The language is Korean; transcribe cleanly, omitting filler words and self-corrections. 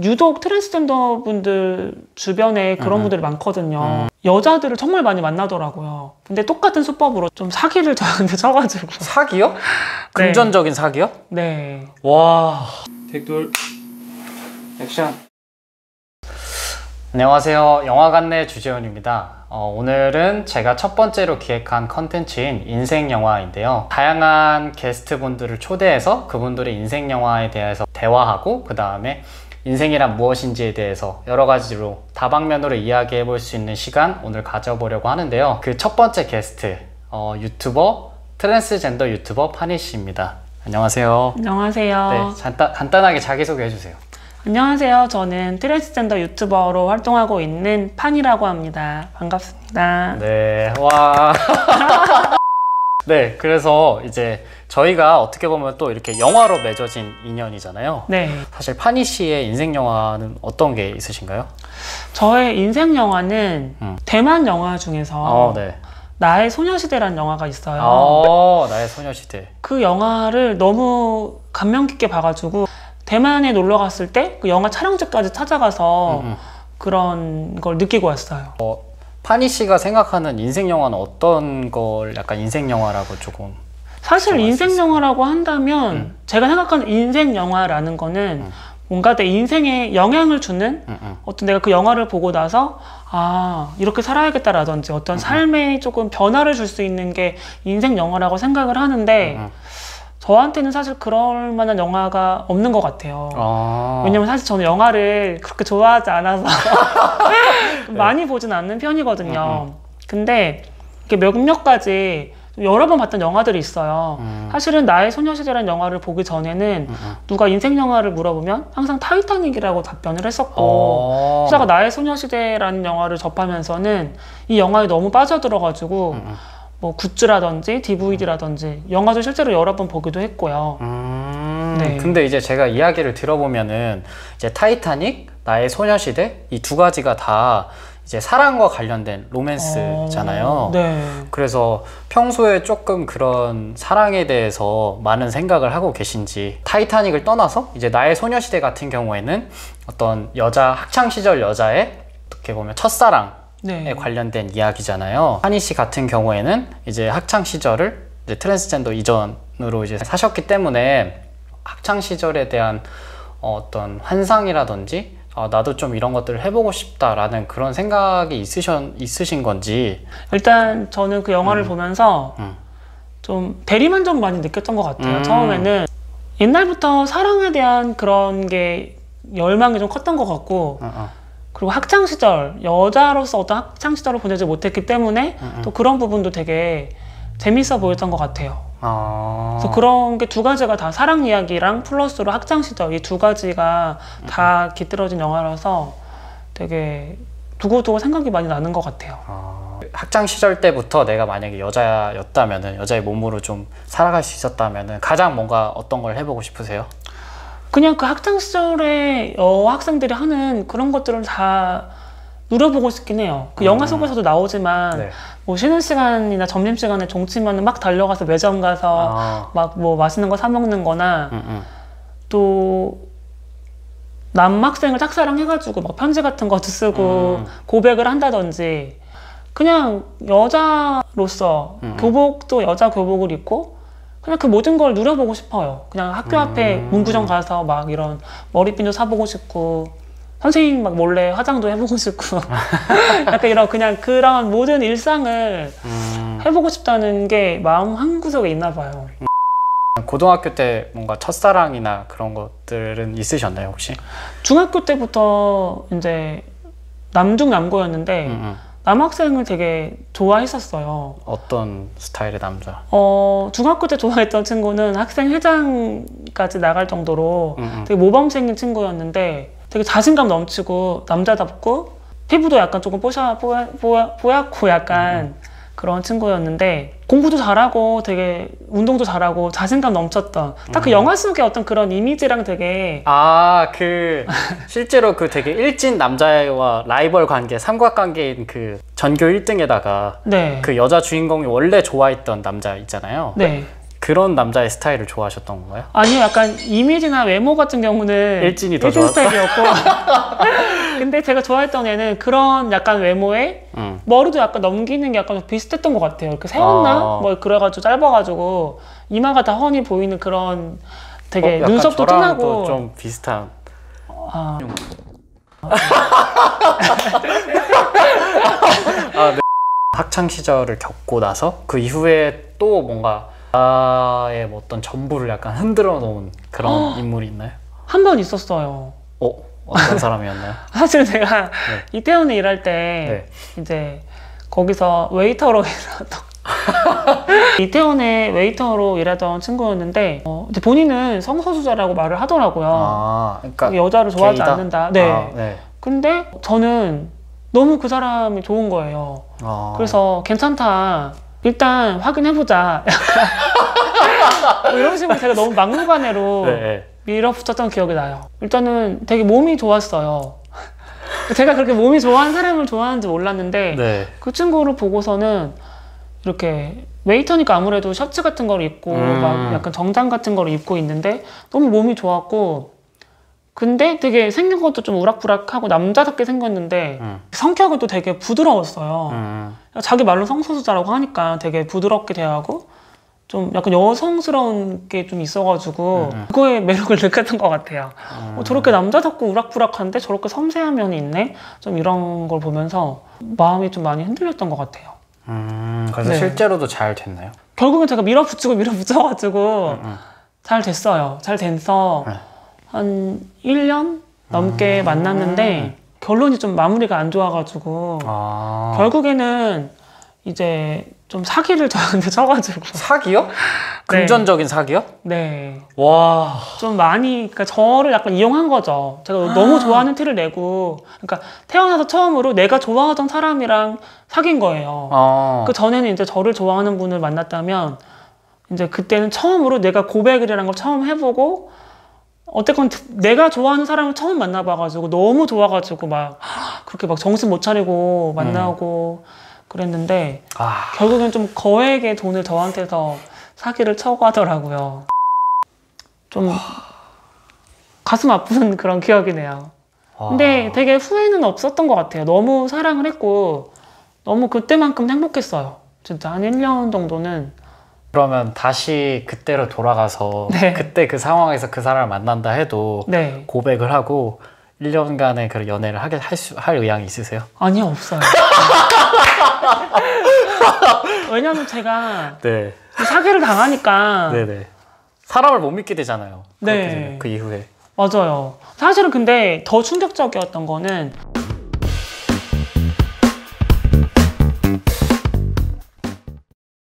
유독 트랜스젠더 분들 주변에 그런 분들이 많거든요. 여자들을 정말 많이 만나더라고요. 근데 똑같은 수법으로 좀 사기를 저한테 쳐가지고. 사기요? 금전적인 사기요? 네. 와. 택돌 액션. 안녕하세요. 영화관내 주재훈입니다. 오늘은 제가 첫 번째로 기획한 컨텐츠인 인생영화인데요. 다양한 게스트분들을 초대해서 그분들의 인생영화에 대해서 대화하고 그 다음에 인생이란 무엇인지에 대해서 여러 가지로 다방면으로 이야기해 볼 수 있는 시간 오늘 가져보려고 하는데요. 그 첫 번째 게스트 유튜버, 트랜스젠더 유튜버 파니 씨입니다. 안녕하세요. 안녕하세요. 네, 간단하게 자기소개 해주세요. 안녕하세요. 저는 트랜스젠더 유튜버로 활동하고 있는 판이라고 합니다. 반갑습니다. 네, 와. 네, 그래서 이제 저희가 어떻게 보면 또 이렇게 영화로 맺어진 인연이잖아요. 네. 사실 파니 씨의 인생 영화는 어떤 게 있으신가요? 저의 인생 영화는 대만 영화 중에서 네. 나의 소녀시대라는 영화가 있어요. 나의 소녀시대. 그 영화를 너무 감명 깊게 봐가지고 대만에 놀러 갔을 때 그 영화 촬영지까지 찾아가서 그런 걸 느끼고 왔어요. 파니 씨가 생각하는 인생 영화는 어떤 걸 약간 인생 영화라고 조금 사실 인생 영화라고 한다면 제가 생각하는 인생 영화라는 거는 뭔가 내 인생에 영향을 주는 어떤 내가 그 영화를 보고 나서 아 이렇게 살아야겠다라든지 어떤 삶에 조금 변화를 줄 수 있는 게 인생 영화라고 생각을 하는데 저한테는 사실 그럴 만한 영화가 없는 것 같아요. 왜냐면 사실 저는 영화를 그렇게 좋아하지 않아서 많이 보진 않는 편이거든요. 근데 이렇게 몇몇 가지 여러 번 봤던 영화들이 있어요. 사실은 나의 소녀시대라는 영화를 보기 전에는 누가 인생 영화를 물어보면 항상 타이타닉이라고 답변을 했었고 그래서 나의 소녀시대라는 영화를 접하면서는 이 영화에 너무 빠져들어가지고 뭐 굿즈라든지 DVD라든지 영화도 실제로 여러 번 보기도 했고요. 네. 근데 이제 제가 이야기를 들어보면은 이제 타이타닉, 나의 소녀시대 이 두 가지가 다 이제 사랑과 관련된 로맨스잖아요. 네. 그래서 평소에 조금 그런 사랑에 대해서 많은 생각을 하고 계신지. 타이타닉을 떠나서 이제 나의 소녀시대 같은 경우에는 어떤 여자 학창시절 여자의 어떻게 보면 첫사랑 에 관련된 이야기잖아요. 파니 씨 같은 경우에는 이제 학창 시절을 이제 트랜스젠더 이전으로 이제 사셨기 때문에 학창 시절에 대한 어떤 환상이라든지 나도 좀 이런 것들을 해보고 싶다라는 그런 생각이 있으신 건지. 일단 저는 그 영화를 보면서 좀 대리만족 많이 느꼈던 것 같아요. 처음에는 옛날부터 사랑에 대한 그런 게 열망이 좀 컸던 것 같고 그리고 학창시절, 여자로서 어떤 학창시절을 보내지 못했기 때문에 또 그런 부분도 되게 재밌어 보였던 것 같아요. 그래서 그런 게 두 가지가 다 사랑 이야기랑 플러스로 학창시절 이 두 가지가 다 깃들어진 영화라서 되게 두고두고 생각이 많이 나는 것 같아요. 학창시절 때부터 내가 만약에 여자였다면은 여자의 몸으로 좀 살아갈 수 있었다면은 가장 뭔가 어떤 걸 해보고 싶으세요? 그냥 그 학창시절에 여학생들이 하는 그런 것들을 다 누려보고 싶긴 해요. 그 영화 속에서도 나오지만 뭐 쉬는 시간이나 점심시간에 종치면 막 달려가서 매점 가서 막 뭐 맛있는 거 사 먹는 거나 또 남학생을 짝사랑해가지고 막 편지 같은 것도 쓰고 고백을 한다든지 그냥 여자로서 교복도 여자 교복을 입고 그냥 그 모든 걸 누려보고 싶어요. 그냥 학교 앞에 문구점 가서 막 이런 머리핀도 사보고 싶고 선생님 막 몰래 화장도 해보고 싶고 약간 이런 그냥 그런 모든 일상을 해보고 싶다는 게 마음 한구석에 있나 봐요. 고등학교 때 뭔가 첫사랑이나 그런 것들은 있으셨나요 혹시? 중학교 때부터 이제 남중남고였는데 남학생을 되게 좋아했었어요. 어떤 스타일의 남자? 중학교 때 좋아했던 친구는 학생회장까지 나갈 정도로 되게 모범생인 친구였는데 되게 자신감 넘치고 남자답고 피부도 약간 조금 뽀얗고 약간 그런 친구였는데 공부도 잘하고 되게 운동도 잘하고 자신감 넘쳤던 딱 그 영화 속의 어떤 그런 이미지랑 되게 실제로 그 되게 일진 남자와 라이벌 관계, 삼각관계인 그 전교 1등에다가 그 여자 주인공이 원래 좋아했던 남자 있잖아요. 그런 남자의 스타일을 좋아하셨던 건가요? 아니요, 약간 이미지나 외모 같은 경우는 일진이 더 일진 좋았다? 스타일이었고 근데 제가 좋아했던 애는 그런 약간 외모에 머리도 약간 넘기는 게 약간 좀 비슷했던 것 같아요. 이렇게 세웠나? 뭐 그래가지고 짧아가지고 이마가 다 훤히 보이는 그런 되게 약간 눈썹도 저랑도 진하고 좀 비슷한. 네. 학창 시절을 겪고 나서 그 이후에 또 뭔가 나의 뭐 어떤 전부를 약간 흔들어 놓은 그런 인물이 있나요? 한 번 있었어요. 어떤 사람이었나요? 사실 제가 이태원에 일할 때 이제 거기서 웨이터로 일하던 이태원에 웨이터로 일하던 친구였는데 이제 본인은 성소수자라고 말을 하더라고요. 그러니까 여자를 좋아하지 게이다? 않는다. 네. 근데 저는 너무 그 사람이 좋은 거예요. 그래서 괜찮다. 일단 확인해보자. 뭐 이런 식으로 제가 너무 막무가내로 밀어붙였던 기억이 나요. 일단은 되게 몸이 좋았어요. 제가 그렇게 몸이 좋아하는 사람을 좋아하는지 몰랐는데 그 친구를 보고서는 이렇게 웨이터니까 아무래도 셔츠 같은 걸 입고 막 약간 정장 같은 걸 입고 있는데 너무 몸이 좋았고 근데 되게 생긴 것도 좀 우락부락하고 남자답게 생겼는데 성격은 또 되게 부드러웠어요. 자기 말로 성소수자라고 하니까 되게 부드럽게 대하고 좀 약간 여성스러운 게 좀 있어가지고 그거에 매력을 느꼈던 것 같아요. 저렇게 남자답고 우락부락한데 저렇게 섬세한 면이 있네? 좀 이런 걸 보면서 마음이 좀 많이 흔들렸던 것 같아요. 그래서 실제로도 잘 됐나요? 결국은 제가 밀어붙여가지고 잘 됐어요. 잘 돼서 한 1년 넘게 만났는데 결론이 좀 마무리가 안 좋아가지고 결국에는 이제 좀 사기를 저한테 쳐가지고. 사기요? 금전적인 사기요? 네. 와. 좀 많이, 그러니까 저를 약간 이용한 거죠. 제가 너무 좋아하는 티를 내고, 그러니까 태어나서 처음으로 내가 좋아하던 사람이랑 사귄 거예요. 그 전에는 이제 저를 좋아하는 분을 만났다면, 이제 그때는 처음으로 내가 고백이라는 걸 처음 해보고, 어쨌건 내가 좋아하는 사람을 처음 만나봐가지고 너무 좋아가지고 막 그렇게 막 정신 못 차리고 만나고 그랬는데 결국엔 좀 거액의 돈을 저한테서 사기를 쳐고 하더라고요. 좀 가슴 아픈 그런 기억이네요. 근데 되게 후회는 없었던 것 같아요. 너무 사랑을 했고 너무 그때만큼 행복했어요. 진짜 한 1년 정도는. 그러면 다시 그때로 돌아가서 그때 그 상황에서 그 사람을 만난다 해도 고백을 하고 1년간의 그 연애를 할 의향이 있으세요? 아니요, 없어요. 왜냐면 제가 사기를 당하니까 사람을 못 믿게 되잖아요. 그 이후에. 맞아요. 사실은 근데 더 충격적이었던 거는